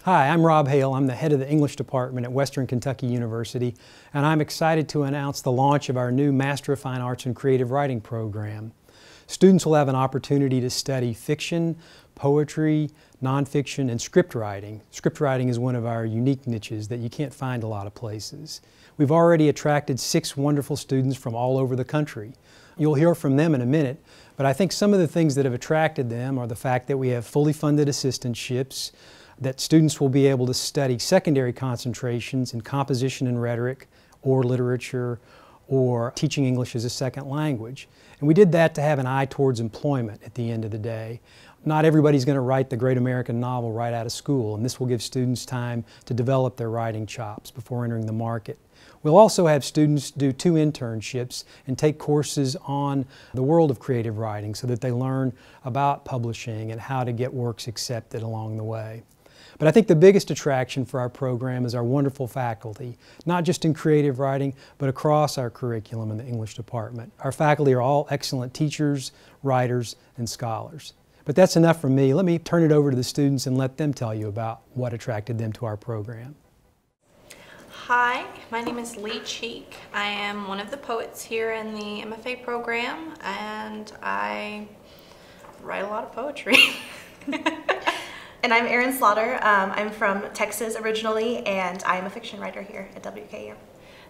Hi, I'm Rob Hale. I'm the head of the English department at Western Kentucky University, and I'm excited to announce the launch of our new Master of Fine Arts in Creative Writing program. Students will have an opportunity to study fiction, poetry, nonfiction, and script writing. Script writing is one of our unique niches that you can't find a lot of places. We've already attracted 6 wonderful students from all over the country. You'll hear from them in a minute, but I think some of the things that have attracted them are the fact that we have fully funded assistantships, that students will be able to study secondary concentrations in composition and rhetoric, or literature, or teaching English as a second language. And we did that to have an eye towards employment at the end of the day. Not everybody's going to write the great American novel right out of school, and this will give students time to develop their writing chops before entering the market. We'll also have students do 2 internships and take courses on the world of creative writing so that they learn about publishing and how to get works accepted along the way. But I think the biggest attraction for our program is our wonderful faculty, not just in creative writing, but across our curriculum in the English department. Our faculty are all excellent teachers, writers, and scholars. But that's enough from me. Let me turn it over to the students and let them tell you about what attracted them to our program. Hi, my name is Lee Cheek. I am one of the poets here in the MFA program, and I write a lot of poetry. And I'm Erin Slaughter. I'm from Texas originally, and I'm a fiction writer here at WKU.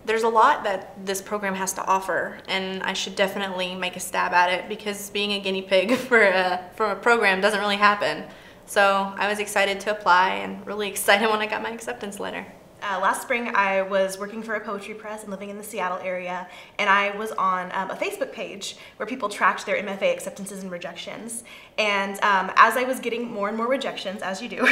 There's a lot that this program has to offer, and I should definitely make a stab at it because being a guinea pig for a program doesn't really happen. So I was excited to apply and really excited when I got my acceptance letter. Last spring I was working for a poetry press and living in the Seattle area, and I was on a Facebook page where people tracked their MFA acceptances and rejections. And as I was getting more and more rejections, as you do,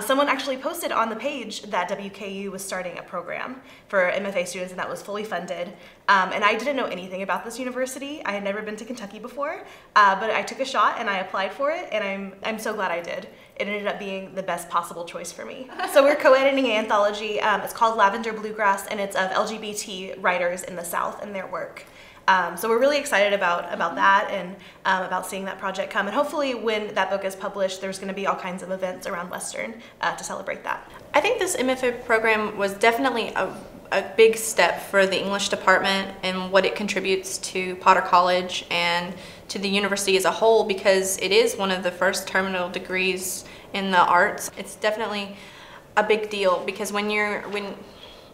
someone actually posted on the page that WKU was starting a program for MFA students, and that was fully funded. And I didn't know anything about this university. I had never been to Kentucky before, but I took a shot and I applied for it, and I'm so glad I did. It ended up being the best possible choice for me. So we're co-editing an anthology. It's called Lavender Bluegrass, and it's of LGBT writers in the South and their work. So we're really excited about that and about seeing that project come. And hopefully when that book is published, there's going to be all kinds of events around Western to celebrate that. I think this MFA program was definitely a big step for the English department and what it contributes to Potter College and to the university as a whole, because it is one of the first terminal degrees in the arts. It's definitely a big deal because when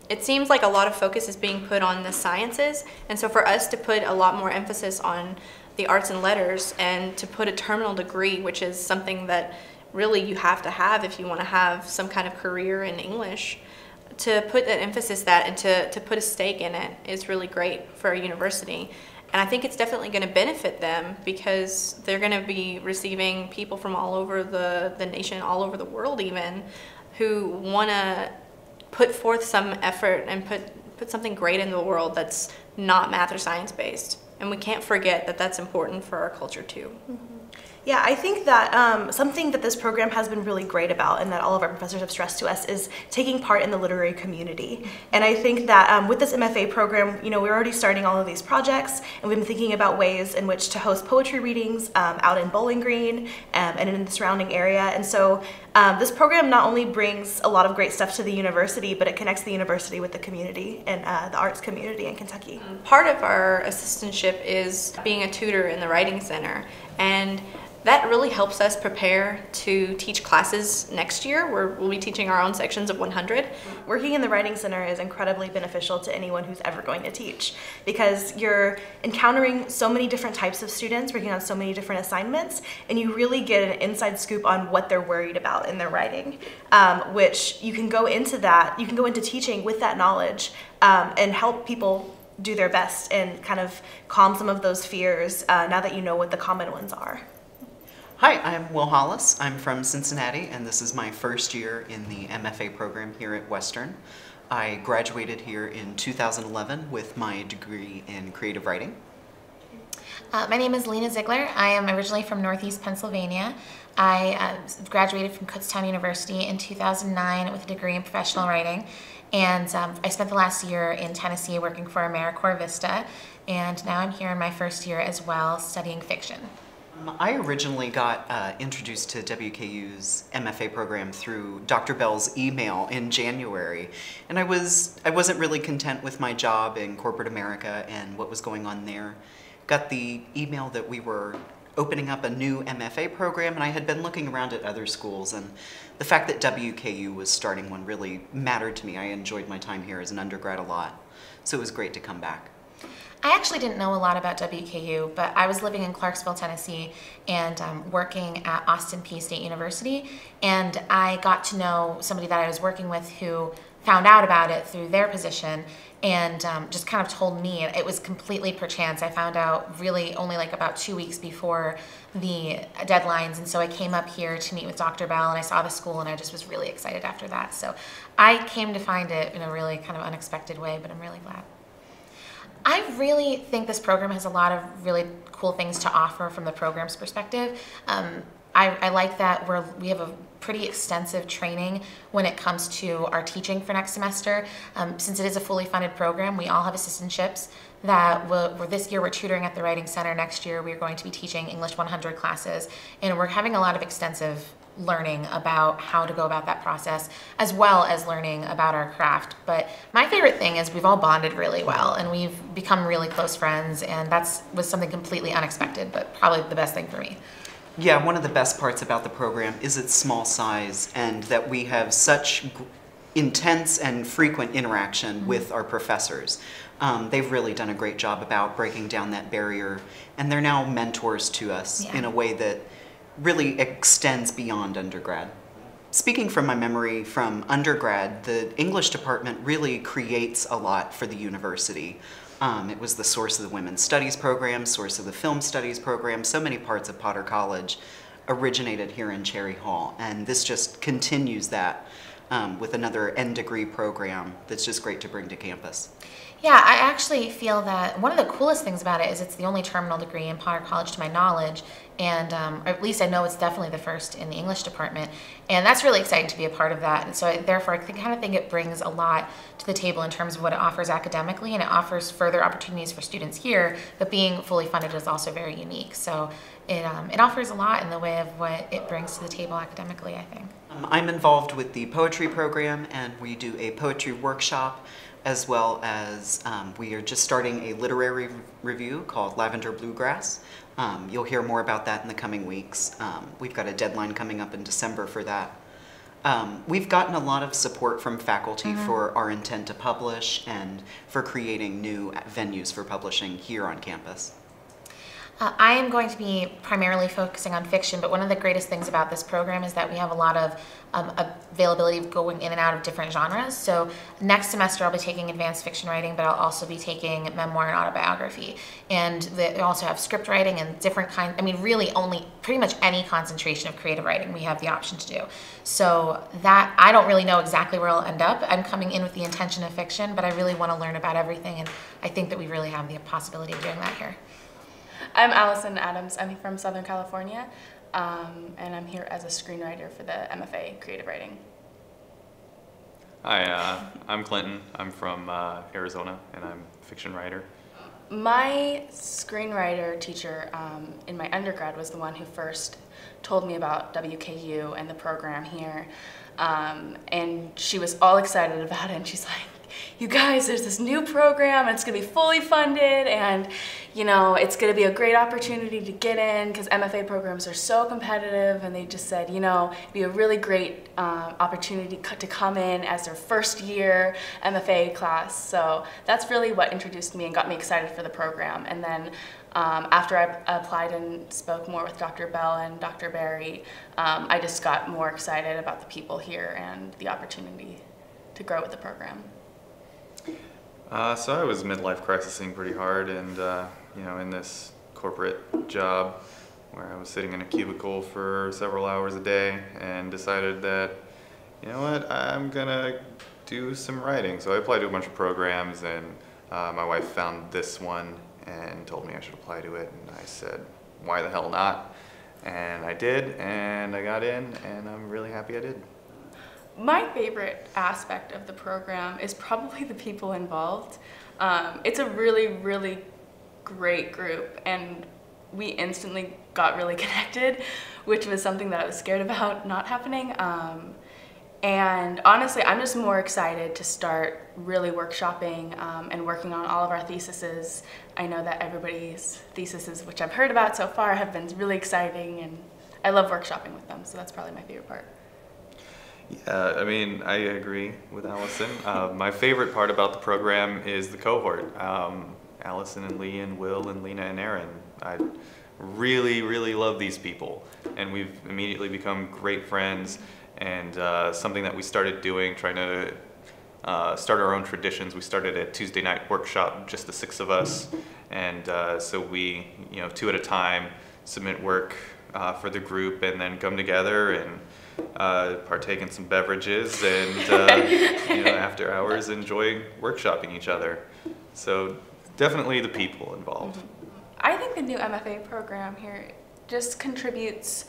it seems like a lot of focus is being put on the sciences, and so for us to put a lot more emphasis on the arts and letters and to put a terminal degree, which is something that really you have to have if you want to have some kind of career in English, to put an emphasis that and to put a stake in it is really great for a university. And I think it's definitely going to benefit them because they're going to be receiving people from all over the nation, all over the world even, who want to put forth some effort and put something great into the world that's not math or science based. And we can't forget that that's important for our culture too. Mm-hmm. Yeah, I think that something that this program has been really great about and that all of our professors have stressed to us is taking part in the literary community. And I think that with this MFA program, we're already starting all of these projects, and we've been thinking about ways in which to host poetry readings out in Bowling Green and in the surrounding area. And so this program not only brings a lot of great stuff to the university, but it connects the university with the community and the arts community in Kentucky. Part of our assistantship is being a tutor in the Writing Center, and that really helps us prepare to teach classes next year. We'll be teaching our own sections of 100. Working in the Writing Center is incredibly beneficial to anyone who's ever going to teach because you're encountering so many different types of students, working on so many different assignments, and you really get an inside scoop on what they're worried about in their writing, which you can go into that, you can go into teaching with that knowledge and help people do their best and kind of calm some of those fears now that you know what the common ones are. Hi, I'm Will Hollis. I'm from Cincinnati, and this is my first year in the MFA program here at Western. I graduated here in 2011 with my degree in creative writing. My name is Lena Ziegler. I am originally from Northeast Pennsylvania. I graduated from Kutztown University in 2009 with a degree in professional writing, and I spent the last year in Tennessee working for AmeriCorps Vista, and now I'm here in my first year as well studying fiction. I originally got introduced to WKU's MFA program through Dr. Bell's email in January, and I wasn't really content with my job in corporate America and what was going on there. Got the email that we were opening up a new MFA program, and I had been looking around at other schools, and the fact that WKU was starting one really mattered to me. I enjoyed my time here as an undergrad a lot, so it was great to come back. I actually didn't know a lot about WKU, but I was living in Clarksville, Tennessee, and working at Austin Peay State University, and I got to know somebody that I was working with who found out about it through their position and just kind of told me. It was completely per chance. I found out really only like about 2 weeks before the deadlines, and so I came up here to meet with Dr. Bell, and I saw the school, and I just was really excited after that. So I came to find it in a really kind of unexpected way, but I'm really glad. I really think this program has a lot of really cool things to offer from the program's perspective. I like that we have a pretty extensive training when it comes to our teaching for next semester. Since it is a fully funded program, we all have assistantships that this year we're tutoring at the Writing Center. Next year we're going to be teaching English 100 classes, and we're having a lot of extensive learning about how to go about that process, as well as learning about our craft. But my favorite thing is we've all bonded really well, and we've become really close friends, and was something completely unexpected, but probably the best thing for me. Yeah, one of the best parts about the program is its small size, and that we have such intense and frequent interaction with our professors. They've really done a great job about breaking down that barrier, and they're now mentors to us in a way that really extends beyond undergrad. Speaking from my memory from undergrad, the English department really creates a lot for the university. It was the source of the Women's Studies program, source of the Film Studies program. So many parts of Potter College originated here in Cherry Hall, and this just continues that with another end degree program that's just great to bring to campus. Yeah, I actually feel that one of the coolest things about it is it's the only terminal degree in Potter College to my knowledge, and or at least I know it's definitely the first in the English department, and that's really exciting to be a part of that. And so therefore I kind of think it brings a lot to the table in terms of what it offers academically, and it offers further opportunities for students here, but being fully funded is also very unique. So it offers a lot in the way of what it brings to the table academically, I think. I'm involved with the poetry program, and we do a poetry workshop, as well as we are just starting a literary review called Lavender Bluegrass. You'll hear more about that in the coming weeks. We've got a deadline coming up in December for that. We've gotten a lot of support from faculty for our intent to publish and for creating new venues for publishing here on campus. I am going to be primarily focusing on fiction, but one of the greatest things about this program is that we have a lot of availability of going in and out of different genres. So next semester I'll be taking advanced fiction writing, but I'll also be taking memoir and autobiography. And they also have script writing and different kinds, I mean really only pretty much any concentration of creative writing we have the option to do. So that, I don't really know exactly where I'll end up. I'm coming in with the intention of fiction, but I really want to learn about everything, and I think that we really have the possibility of doing that here. I'm Allison Adams. I'm from Southern California, and I'm here as a screenwriter for the MFA Creative Writing. Hi, I'm Clinton. I'm from Arizona, and I'm a fiction writer. My screenwriter teacher in my undergrad was the one who first told me about WKU and the program here, and she was all excited about it, and she's like, you guys, there's this new program, and it's going to be fully funded, and you know, it's going to be a great opportunity to get in because MFA programs are so competitive, and they just said, you know, it'd be a really great opportunity to come in as their first year MFA class. So that's really what introduced me and got me excited for the program. And then after I applied and spoke more with Dr. Bell and Dr. Barry, I just got more excited about the people here and the opportunity to grow with the program. So I was midlife crisising pretty hard, and you know, in this corporate job where I was sitting in a cubicle for several hours a day, and decided that, you know what, I'm gonna do some writing. So I applied to a bunch of programs, and my wife found this one and told me I should apply to it, and I said, why the hell not? And I did, and I got in, and I'm really happy I did. My favorite aspect of the program is probably the people involved. It's a really, really great group, and we instantly got really connected, which was something that I was scared about not happening. And honestly, I'm just more excited to start really workshopping and working on all of our theses. I know that everybody's theses, which I've heard about so far, have been really exciting, and I love workshopping with them, so that's probably my favorite part. Yeah, I mean, I agree with Allison. My favorite part about the program is the cohort. Allison and Lee and Will and Lena and Erin. I really, really love these people, and we've immediately become great friends. And something that we started doing, trying to start our own traditions. We started a Tuesday night workshop, just the 6 of us, and so we, 2 at a time, submit work for the group, and then come together and partake in some beverages, and after hours enjoy workshopping each other. So definitely the people involved. I think the new MFA program here just contributes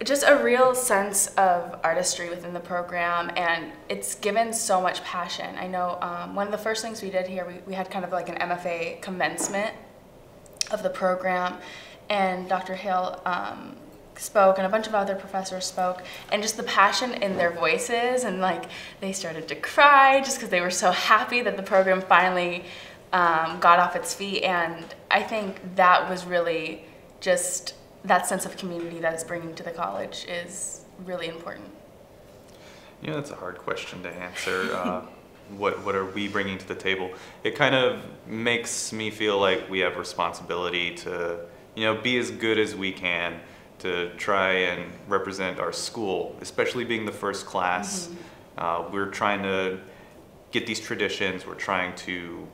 just a real sense of artistry within the program, and it's given so much passion. I know one of the first things we did here, we had kind of like an MFA commencement of the program, and Dr. Hale spoke, and a bunch of other professors spoke, and just the passion in their voices, and like they started to cry just because they were so happy that the program finally got off its feet. And I think that was really just that sense of community that it's bringing to the college is really important. That's a hard question to answer. What are we bringing to the table? It kind of makes me feel like we have responsibility to, be as good as we can to try and represent our school, especially being the first class. We're trying to get these traditions. We're trying to,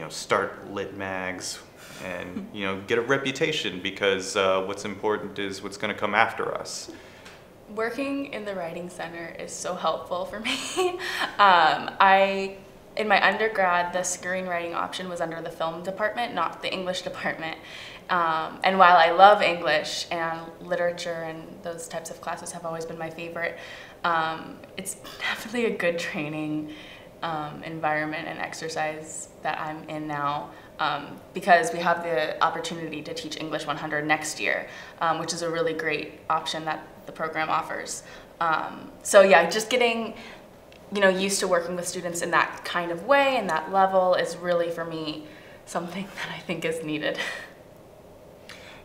start lit mags and get a reputation, because what's important is what's going to come after us. Working in the Writing Center is so helpful for me. In my undergrad, the screenwriting option was under the film department, not the English department. And while I love English and literature and those types of classes have always been my favorite, it's definitely a good training environment and exercise that I'm in now. Because we have the opportunity to teach English 100 next year, which is a really great option that the program offers. So yeah, just getting used to working with students in that kind of way and that level is really, for me, something that I think is needed.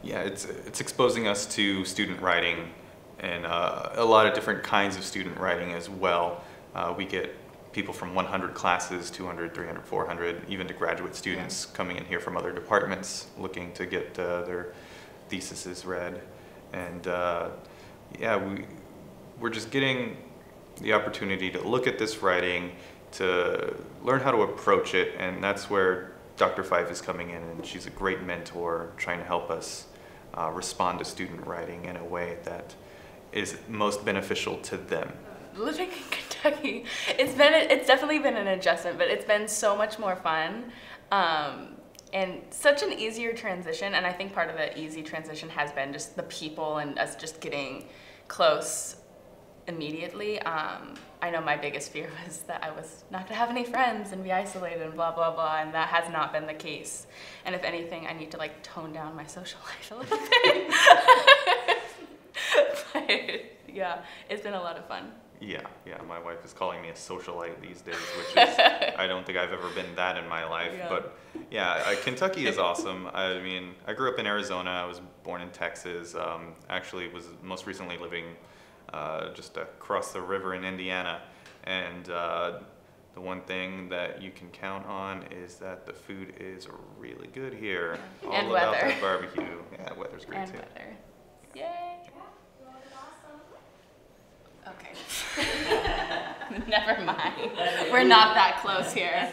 Yeah, it's exposing us to student writing and a lot of different kinds of student writing as well. We get people from 100 classes, 200, 300, 400, even to graduate students coming in here from other departments looking to get their theses read. And we're just getting the opportunity to look at this writing, to learn how to approach it, and that's where Dr. Fife is coming in, and she's a great mentor trying to help us respond to student writing in a way that is most beneficial to them. Living in Kentucky, it's definitely been an adjustment, but it's been so much more fun, and such an easier transition. And I think part of the easy transition has been just the people and us just getting close immediately. I know my biggest fear was that I was not to have any friends and be isolated and blah blah blah, and that has not been the case. And if anything, I need to like tone down my social life a little bit. But yeah, it's been a lot of fun. Yeah, my wife is calling me a socialite these days, which is, I don't think I've ever been that in my life. Yeah. But yeah, Kentucky is awesome. I mean, I grew up in Arizona. I was born in Texas. Actually was most recently living just across the river in Indiana. And the one thing that you can count on is that the food is really good here. Yeah. All and about weather. that barbecue. Yeah, weather's great and too. Weather. Yay! Okay. Never mind. We're not that close here.